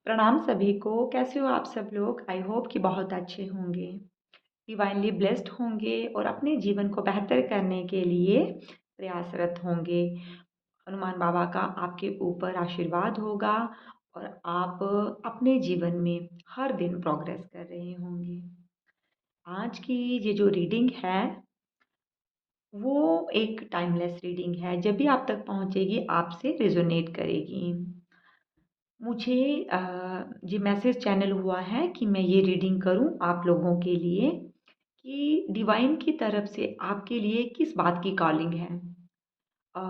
प्रणाम सभी को। कैसे हो आप सब लोग? आई होप कि बहुत अच्छे होंगे, डिवाइनली ब्लेस्ड होंगे और अपने जीवन को बेहतर करने के लिए प्रयासरत होंगे। हनुमान बाबा का आपके ऊपर आशीर्वाद होगा और आप अपने जीवन में हर दिन प्रोग्रेस कर रहे होंगे। आज की ये जो रीडिंग है वो एक टाइमलेस रीडिंग है। जब भी आप तक पहुंचेगी आपसे रेजोनेट करेगी। मुझे ये मैसेज चैनल हुआ है कि मैं ये रीडिंग करूं आप लोगों के लिए कि डिवाइन की तरफ से आपके लिए किस बात की कॉलिंग है। अ,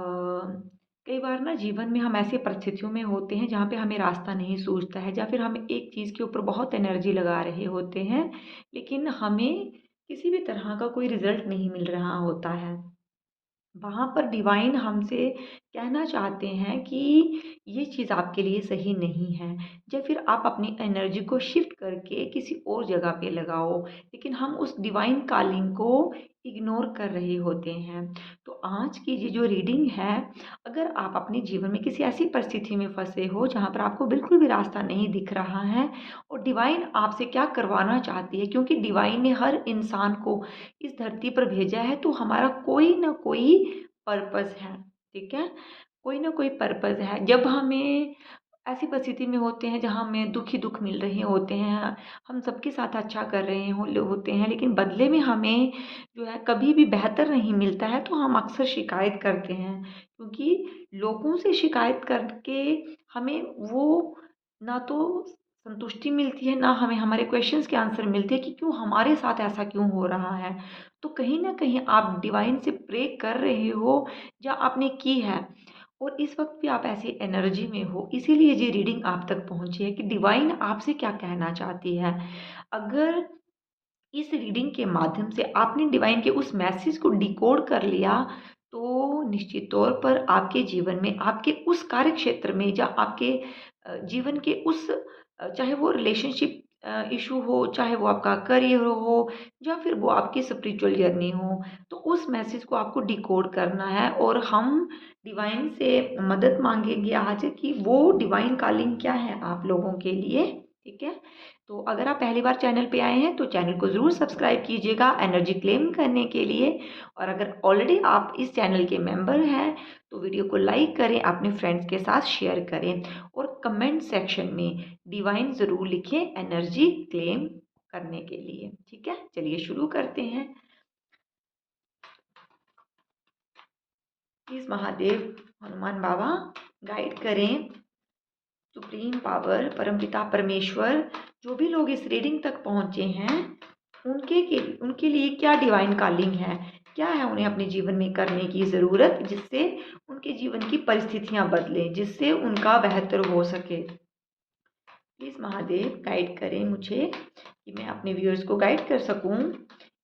कई बार ना जीवन में हम ऐसी परिस्थितियों में होते हैं जहाँ पे हमें रास्ता नहीं सूझता है या फिर हम एक चीज़ के ऊपर बहुत एनर्जी लगा रहे होते हैं, लेकिन हमें किसी भी तरह का कोई रिजल्ट नहीं मिल रहा होता है। वहाँ पर डिवाइन हमसे कहना चाहते हैं कि ये चीज़ आपके लिए सही नहीं है या फिर आप अपनी एनर्जी को शिफ्ट करके किसी और जगह पे लगाओ, लेकिन हम उस डिवाइन कॉलिंग को इग्नोर कर रहे होते हैं। तो आज की ये जो रीडिंग है, अगर आप अपने जीवन में किसी ऐसी परिस्थिति में फंसे हो जहाँ पर आपको बिल्कुल भी रास्ता नहीं दिख रहा है और डिवाइन आपसे क्या करवाना चाहती है, क्योंकि डिवाइन ने हर इंसान को इस धरती पर भेजा है तो हमारा कोई ना कोई पर्पस है। ठीक है, कोई ना कोई पर्पस है। जब हमें ऐसी परिस्थिति में होते हैं जहाँ हमें दुख ही दुख मिल रहे होते हैं, हम सबके साथ अच्छा कर रहे होते हैं, लेकिन बदले में हमें जो है कभी भी बेहतर नहीं मिलता है, तो हम अक्सर शिकायत करते हैं, क्योंकि लोगों से शिकायत करके हमें वो ना तो संतुष्टि मिलती है, ना हमें हमारे क्वेश्चंस के आंसर मिलते हैं कि क्यों हमारे साथ ऐसा क्यों हो रहा है। तो कहीं ना कहीं आप डिवाइन से प्रे कर रहे हो या आपने की है, और इस वक्त भी आप ऐसी एनर्जी में हो, इसीलिए ये रीडिंग आप तक पहुंची है कि डिवाइन आपसे क्या कहना चाहती है। अगर इस रीडिंग के माध्यम से आपने डिवाइन के उस मैसेज को डिकोड कर लिया, तो निश्चित तौर पर आपके जीवन में, आपके उस कार्य क्षेत्र में या आपके जीवन के उस चाहे वो रिलेशनशिप इशू हो, चाहे वो आपका करियर हो या फिर वो आपकी स्पिरिचुअल जर्नी हो, तो उस मैसेज को आपको डिकोड करना है। और हम डिवाइन से मदद मांगेंगे आज कि वो डिवाइन कॉलिंग क्या है आप लोगों के लिए। ठीक है, तो अगर आप पहली बार चैनल पे आए हैं तो चैनल को ज़रूर सब्सक्राइब कीजिएगा एनर्जी क्लेम करने के लिए। और अगर ऑलरेडी आप इस चैनल के मेंबर हैं तो वीडियो को लाइक करें, अपने फ्रेंड्स के साथ शेयर करें और कमेंट सेक्शन में डिवाइन ज़रूर लिखें एनर्जी क्लेम करने के लिए। ठीक है, चलिए शुरू करते हैं। Please Mahadev, Hanuman Baba guide करें, सुप्रीम पावर, परमपिता परमेश्वर, जो भी लोग इस रीडिंग तक पहुंचे हैं उनके लिए क्या डिवाइन कॉलिंग है, क्या है उन्हें अपने जीवन में करने की ज़रूरत, जिससे उनके जीवन की परिस्थितियां बदलें, जिससे उनका बेहतर हो सके। प्लीज़ महादेव गाइड करें मुझे कि मैं अपने व्यूअर्स को गाइड कर सकूं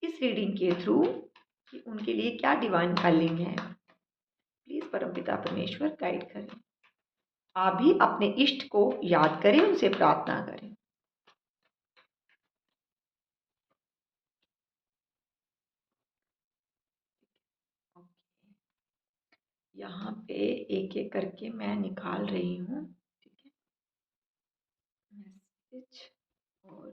इस रीडिंग के थ्रू कि उनके लिए क्या डिवाइन कॉलिंग है। प्लीज़ परमपिता परमेश्वर गाइड करें। आप भी अपने इष्ट को याद करें, उनसे प्रार्थना करें। यहाँ पे एक एक करके मैं निकाल रही हूँ। ठीक है, मैसेज और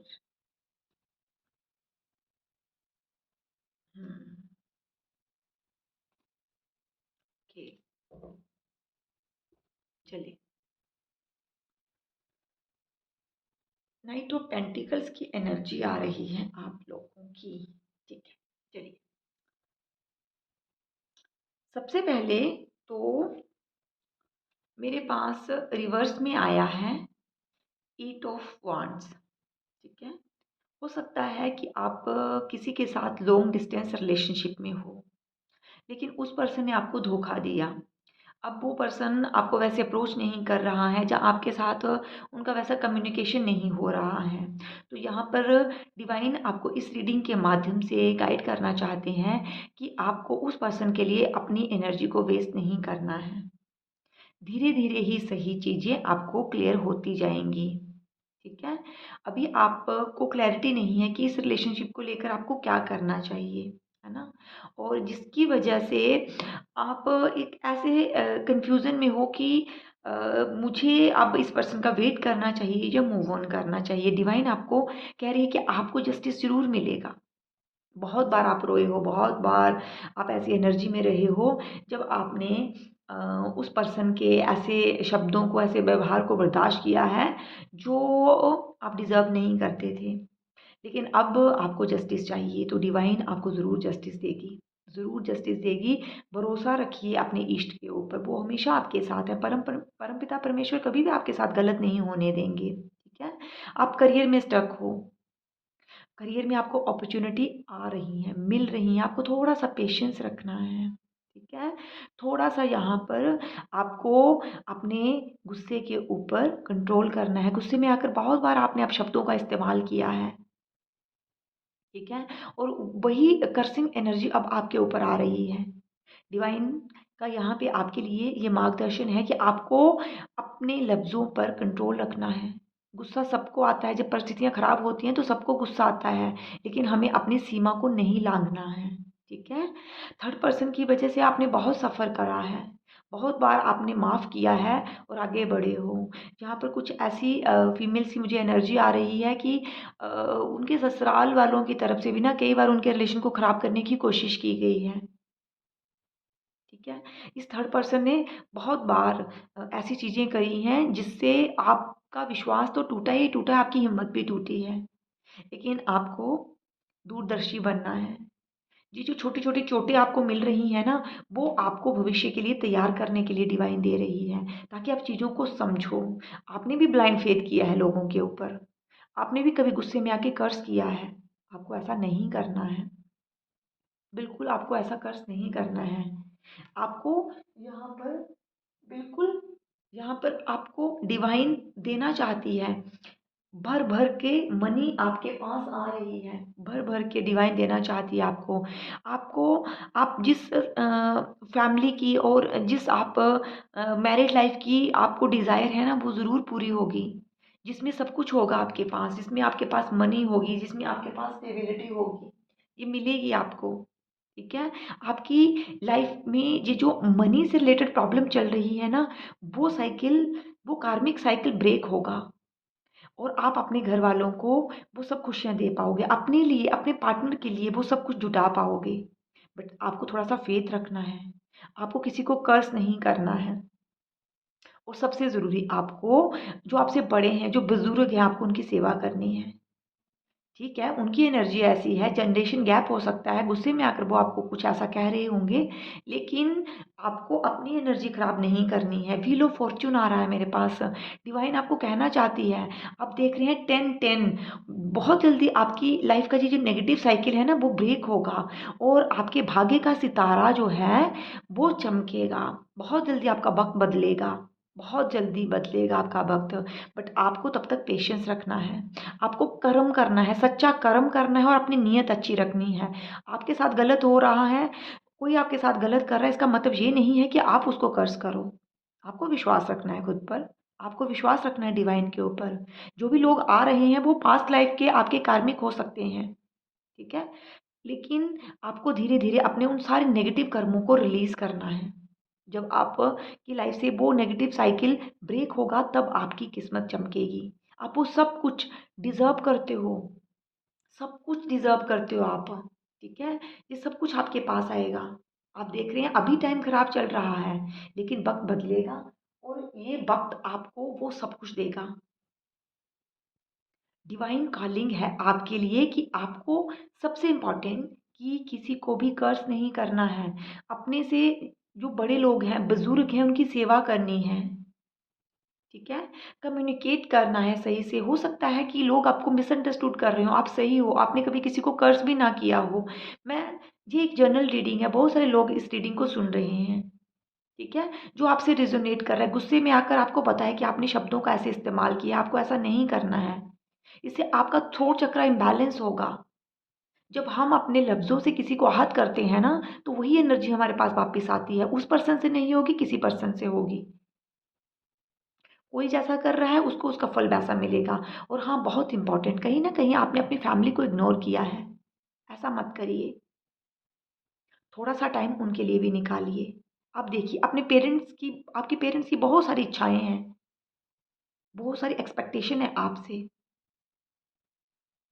ओके, चलिए। नाइट ऑफ पेंटिकल्स की एनर्जी आ रही है आप लोगों की। ठीक है, चलिए। सबसे पहले तो मेरे पास रिवर्स में आया है एट ऑफ वांड्स। ठीक है, हो सकता है कि आप किसी के साथ लॉन्ग डिस्टेंस रिलेशनशिप में हो, लेकिन उस पर्सन ने आपको धोखा दिया। अब वो पर्सन आपको वैसे अप्रोच नहीं कर रहा है या आपके साथ उनका वैसा कम्युनिकेशन नहीं हो रहा है। तो यहाँ पर डिवाइन आपको इस रीडिंग के माध्यम से गाइड करना चाहते हैं कि आपको उस पर्सन के लिए अपनी एनर्जी को वेस्ट नहीं करना है। धीरे धीरे ही सही चीज़ें आपको क्लियर होती जाएंगी। ठीक है, अभी आपको क्लैरिटी नहीं है कि इस रिलेशनशिप को लेकर आपको क्या करना चाहिए, है ना। और जिसकी वजह से आप एक ऐसे कंफ्यूजन में हो कि मुझे अब इस पर्सन का वेट करना चाहिए या मूव ऑन करना चाहिए। डिवाइन आपको कह रही है कि आपको जस्टिस ज़रूर मिलेगा। बहुत बार आप रोए हो, बहुत बार आप ऐसी एनर्जी में रहे हो जब आपने अ, उस पर्सन के ऐसे शब्दों को, ऐसे व्यवहार को बर्दाश्त किया है जो आप डिज़र्व नहीं करते थे। लेकिन अब आपको जस्टिस चाहिए, तो डिवाइन आपको ज़रूर जस्टिस देगी, ज़रूर जस्टिस देगी। भरोसा रखिए अपने इष्ट के ऊपर, वो हमेशा आपके साथ है। परमपिता परमेश्वर कभी भी आपके साथ गलत नहीं होने देंगे, ठीक है? आप करियर में स्टक हो, करियर में आपको अपॉर्चुनिटी आ रही है, मिल रही है, आपको थोड़ा सा पेशेंस रखना है, ठीक है? थोड़ा सा यहाँ पर आपको अपने गुस्से के ऊपर कंट्रोल करना है। गुस्से में आकर बहुत बार आपने अपशब्दों का इस्तेमाल किया है, ठीक है? और वही कर्सिंग एनर्जी अब आपके ऊपर आ रही है। डिवाइन का यहाँ पे आपके लिए ये मार्गदर्शन है कि आपको अपने लफ्ज़ों पर कंट्रोल रखना है। गुस्सा सबको आता है, जब परिस्थितियाँ खराब होती हैं तो सबको गुस्सा आता है, लेकिन हमें अपनी सीमा को नहीं लाँघना है, ठीक है? थर्ड पर्सन की वजह से आपने बहुत सफ़र करा है, बहुत बार आपने माफ़ किया है और आगे बढ़े हो। यहाँ पर कुछ ऐसी फीमेल्स की मुझे एनर्जी आ रही है कि उनके ससुराल वालों की तरफ से भी ना कई बार उनके रिलेशन को ख़राब करने की कोशिश की गई है। ठीक है? इस थर्ड पर्सन ने बहुत बार ऐसी चीज़ें करी हैं जिससे आपका विश्वास तो टूटा ही टूटा, आपकी हिम्मत भी टूटी है। लेकिन आपको दूरदर्शी बनना है। ये जो छोटी-छोटी चोटें आपको मिल रही हैं ना, वो आपको भविष्य के लिए तैयार करने के लिए डिवाइन दे रही है, ताकि आप चीज़ों को समझो। आपने भी ब्लाइंड फेथ किया है लोगों के ऊपर। आपने भी कभी गुस्से में आके कर्स किया है। आपको ऐसा नहीं करना है। बिल्कुल आपको ऐसा कर्स नहीं करना है। आपको यहाँ पर बिल्कुल यहाँ पर आपको डिवाइन देना चाहती है। भर भर के मनी आपके पास आ रही है, भर भर के डिवाइन देना चाहती है आपको। आपको आप जिस फैमिली की और जिस आप मैरिड लाइफ की आपको डिज़ायर है ना, वो ज़रूर पूरी होगी। जिसमें सब कुछ होगा आपके पास, जिसमें आपके पास मनी होगी, जिसमें आपके पास स्टेबिलिटी होगी, ये मिलेगी आपको, ठीक है? आपकी लाइफ में ये जो मनी से रिलेटेड प्रॉब्लम चल रही है ना, वो साइकिल, वो कार्मिक साइकिल ब्रेक होगा और आप अपने घर वालों को वो सब खुशियाँ दे पाओगे। अपने लिए, अपने पार्टनर के लिए वो सब कुछ जुटा पाओगे। बट आपको थोड़ा-सा फ़ेथ रखना है। आपको किसी को कर्स नहीं करना है और सबसे ज़रूरी आपको जो आपसे बड़े हैं, जो बुज़ुर्ग हैं, आपको उनकी सेवा करनी है। ठीक है, उनकी एनर्जी ऐसी है, जनरेशन गैप हो सकता है, गुस्से में आकर वो आपको कुछ ऐसा कह रहे होंगे, लेकिन आपको अपनी एनर्जी ख़राब नहीं करनी है। व्हील ऑफ फॉर्च्यून आ रहा है मेरे पास, डिवाइन आपको कहना चाहती है, आप देख रहे हैं 10-10, बहुत जल्दी आपकी लाइफ़ का ये जो नेगेटिव साइकिल है ना, वो ब्रेक होगा और आपके भाग्य का सितारा जो है, वो चमकेगा। बहुत जल्दी आपका वक़्त बदलेगा, बहुत जल्दी बदलेगा आपका वक़्त, बट आपको तब तक पेशेंस रखना है। आपको कर्म करना है, सच्चा कर्म करना है और अपनी नीयत अच्छी रखनी है। आपके साथ गलत हो रहा है, कोई आपके साथ गलत कर रहा है, इसका मतलब ये नहीं है कि आप उसको कर्स करो। आपको विश्वास रखना है खुद पर, आपको विश्वास रखना है डिवाइन के ऊपर। जो भी लोग आ रहे हैं वो पास्ट लाइफ के आपके कार्मिक हो सकते हैं, ठीक है? लेकिन आपको धीरे-धीरे अपने उन सारे नेगेटिव कर्मों को रिलीज़ करना है। जब आप की लाइफ से वो नेगेटिव साइकिल ब्रेक होगा तब आपकी किस्मत चमकेगी। आप वो सब कुछ डिज़र्व करते हो, सब कुछ डिज़र्व करते हो आप, ठीक है? ये सब कुछ आपके पास आएगा। आप देख रहे हैं अभी टाइम खराब चल रहा है, लेकिन वक़्त बदलेगा और ये वक़्त आपको वो सब कुछ देगा। डिवाइन कॉलिंग है आपके लिए कि आपको सबसे इम्पोर्टेंट कि किसी को भी कर्स नहीं करना है। अपने से जो बड़े लोग हैं, बुज़ुर्ग हैं, उनकी सेवा करनी है। ठीक है? कम्युनिकेट करना है सही से। हो सकता है कि लोग आपको मिसअंडरस्टूड कर रहे हों, आप सही हो, आपने कभी किसी को कर्स भी ना किया हो। मैं ये एक जनरल रीडिंग है, बहुत सारे लोग इस रीडिंग को सुन रहे हैं, ठीक है? जो आपसे रेज़ोनेट कर रहा है, गुस्से में आकर आपको पता है कि आपने शब्दों का ऐसे इस्तेमाल किया, आपको ऐसा नहीं करना है। इससे आपका थॉट चक्र इम्बैलेंस होगा। जब हम अपने लफ्ज़ों से किसी को आहत करते हैं ना, तो वही एनर्जी हमारे पास वापस आती है। उस पर्सन से नहीं होगी, किसी पर्सन से होगी। कोई जैसा कर रहा है उसको उसका फल वैसा मिलेगा। और हाँ, बहुत इम्पोर्टेंट, कहीं न कहीं आपने अपनी फैमिली को इग्नोर किया है। ऐसा मत करिए। थोड़ा-सा टाइम उनके लिए भी निकालिए। आप देखिए अपने पेरेंट्स की, आपके पेरेंट्स की बहुत सारी इच्छाएँ हैं, बहुत सारी एक्सपेक्टेशन है आपसे,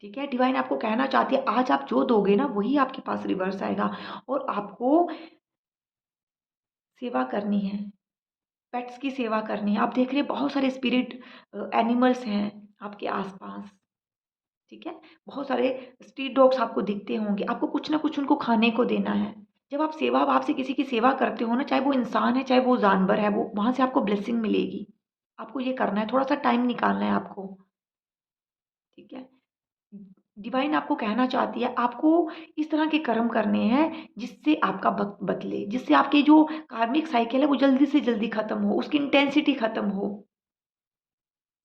ठीक है? डिवाइन आपको कहना चाहती है आज आप जो दोगे ना वही आपके पास रिवर्स आएगा और आपको सेवा करनी है, पेट्स की सेवा करनी है। आप देख रहे हैं बहुत सारे स्पिरिट एनिमल्स हैं आपके आस-पास, ठीक है? बहुत सारे स्ट्रीट डॉग्स आपको दिखते होंगे, आपको कुछ ना कुछ उनको खाने को देना है। जब आप सेवा भाव से किसी की सेवा करते हो ना, चाहे वो इंसान है, चाहे वो जानवर है, वो वहाँ से आपको ब्लेसिंग मिलेगी। आपको ये करना है, थोड़ा-सा टाइम निकालना है आपको, ठीक है? डिवाइन आपको कहना चाहती है, आपको इस तरह के कर्म करने हैं जिससे आपका वक़्त बदले, जिससे आपकी जो कार्मिक साइकिल है वो जल्दी से जल्दी खत्म हो, उसकी इंटेंसिटी खत्म हो,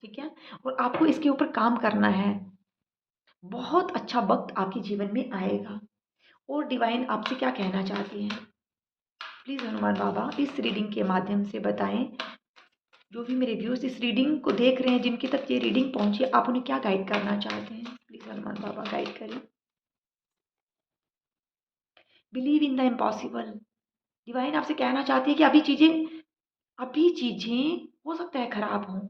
ठीक है? और आपको इसके ऊपर काम करना है। बहुत अच्छा वक़्त आपके जीवन में आएगा। और डिवाइन आपसे क्या कहना चाहती हैं? प्लीज़ हनुमान बाबा इस रीडिंग के माध्यम से बताएँ, जो भी मेरे व्यूअर्स इस रीडिंग को देख रहे हैं, जिनके तक ये रीडिंग पहुँची, आप उन्हें क्या गाइड करना चाहते हैं? प्लीज़ हनुमान बाबा गाइड करें। Believe in the impossible. Divine आपसे कहना चाहती है कि अभी चीज़ें हो सकता है खराब हों,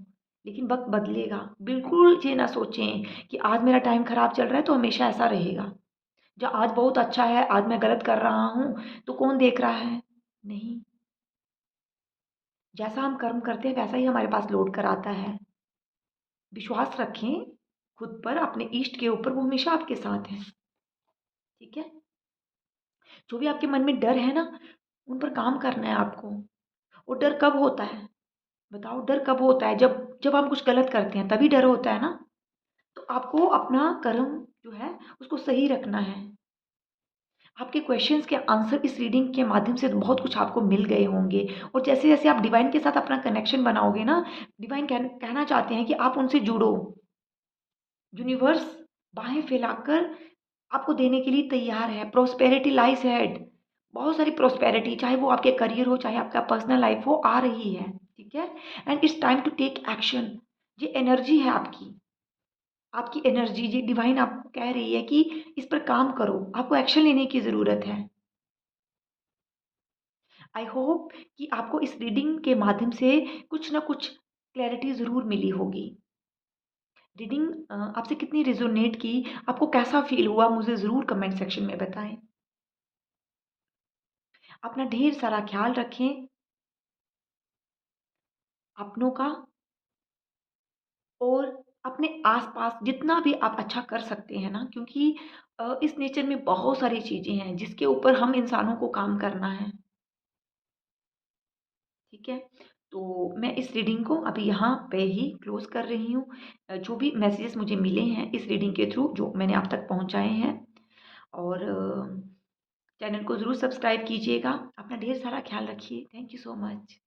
लेकिन वक़्त बदलेगा। बिल्कुल ये ना सोचें कि आज मेरा टाइम खराब चल रहा है तो हमेशा ऐसा रहेगा। जो आज बहुत अच्छा है, आज मैं गलत कर रहा हूँ, तो कौन देख रहा है? नहीं, जैसा हम कर्म करते हैं वैसा ही हमारे पास लौट कर आता है। विश्वास रखें खुद पर, अपने इष्ट के ऊपर, वो हमेशा आपके साथ हैं, ठीक है? जो भी आपके मन में डर है ना, उन पर काम करना है आपको। और डर कब होता है? बताओ डर कब होता है? जब जब हम कुछ गलत करते हैं तभी डर होता है ना? तो आपको अपना कर्म जो है उसको सही रखना है। आपके क्वेश्चंस के आंसर इस रीडिंग के माध्यम से बहुत कुछ आपको मिल गए होंगे और जैसे-जैसे आप डिवाइन के साथ अपना कनेक्शन बनाओगे ना, डिवाइन कहना चाहते हैं कि आप उनसे जुड़ो। यूनिवर्स बाहें फैलाकर आपको देने के लिए तैयार है। Prosperity lies ahead. बहुत सारी प्रॉस्पेरिटी, चाहे वो आपके करियर हो, चाहे आपका पर्सनल लाइफ हो, आ रही है, ठीक है? And it's time to take action. ये एनर्जी है आपकी। आपकी एनर्जी जी डिवाइन आपको कह रही है कि इस पर काम करो, आपको एक्शन लेने की ज़रूरत है। आई होप कि आपको इस रीडिंग के माध्यम से कुछ ना कुछ क्लैरिटी ज़रूर मिली होगी। रीडिंग आपसे कितनी रेजोनेट की, आपको कैसा फ़ील हुआ मुझे ज़रूर कमेंट सेक्शन में बताएँ। अपना ढेर सारा ख़्याल रखें, अपनों का और अपने आस-पास जितना भी आप अच्छा कर सकते हैं ना, क्योंकि इस नेचर में बहुत सारी चीज़ें हैं जिसके ऊपर हम इंसानों को काम करना है, ठीक है? तो मैं इस रीडिंग को अभी यहाँ पे ही क्लोज़ कर रही हूँ। जो भी मैसेजेस मुझे मिले हैं इस रीडिंग के थ्रू जो मैंने आप तक पहुँचाए हैं और चैनल को ज़रूर सब्सक्राइब कीजिएगा। अपना ढेर सारा ख़्याल रखिए। Thank you so much.